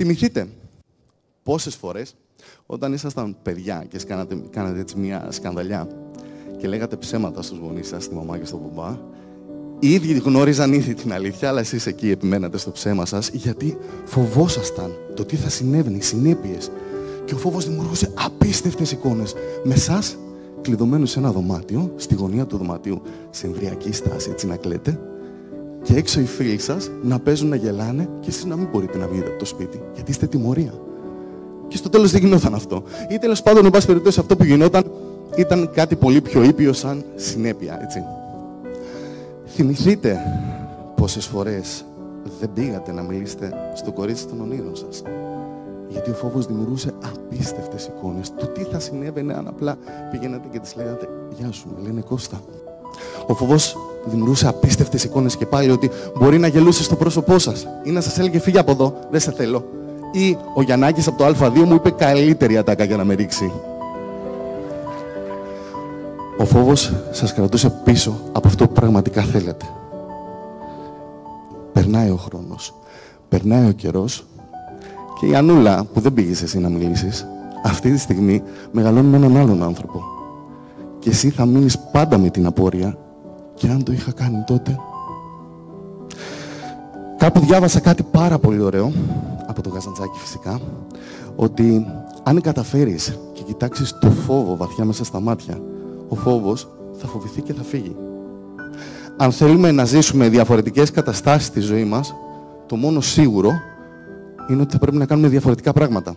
Θυμηθείτε πόσες φορές όταν ήσασταν παιδιά και κάνατε έτσι μια σκανδαλιά και λέγατε ψέματα στους γονείς σας, στη μαμά και στον μπαμπά, οι ίδιοι γνώριζαν ήδη την αλήθεια, αλλά εσείς εκεί επιμένατε στο ψέμα σας, γιατί φοβόσασταν το τι θα συνέβαινε, οι συνέπειες. Και ο φόβος δημιουργούσε απίστευτες εικόνες. Με εσάς, κλειδωμένους σε ένα δωμάτιο, στη γωνία του δωματίου, σε εμβριακή στάση, έτσι να κλαίτε, και έξω οι φίλοι σας να παίζουν, να γελάνε, και εσείς να μην μπορείτε να βγείτε από το σπίτι, γιατί είστε τιμωρία. Και στο τέλος δεν γινόταν αυτό. Ή τέλος πάντων, εν πάση περιπτώσει, αυτό που γινόταν ήταν κάτι πολύ πιο ήπιο σαν συνέπεια, έτσι. Θυμηθείτε πόσες φορές δεν πήγατε να μιλήσετε στο κορίτσι των ονείρων σας. Γιατί ο φόβος δημιουργούσε απίστευτες εικόνες του τι θα συνέβαινε αν απλά πηγαίνατε και της λέγατε «Γεια σου, με λένε Κώστα». Ο φόβος δημιουργούσε απίστευτες εικόνες και πάλι, ότι μπορεί να γελούσε στο πρόσωπό σας ή να σας έλεγε «Φύγε από εδώ, δεν σε θέλω». Ή ο Γιαννάκης από το Α2 μου είπε καλύτερη ατάκα για να με ρίξει. Ο φόβος σας κρατούσε πίσω από αυτό που πραγματικά θέλετε. Περνάει ο χρόνος, περνάει ο καιρός και η Ανούλα που δεν πήγες εσύ να μιλήσεις, αυτή τη στιγμή μεγαλώνει με έναν άλλον άνθρωπο. Και εσύ θα μείνεις πάντα με την απορία, και αν το είχα κάνει τότε. Κάπου διάβασα κάτι πάρα πολύ ωραίο, από το Καζαντζάκη φυσικά, ότι αν καταφέρεις και κοιτάξεις το φόβο βαθιά μέσα στα μάτια, ο φόβος θα φοβηθεί και θα φύγει. Αν θέλουμε να ζήσουμε διαφορετικές καταστάσεις στη ζωή μας, το μόνο σίγουρο είναι ότι θα πρέπει να κάνουμε διαφορετικά πράγματα.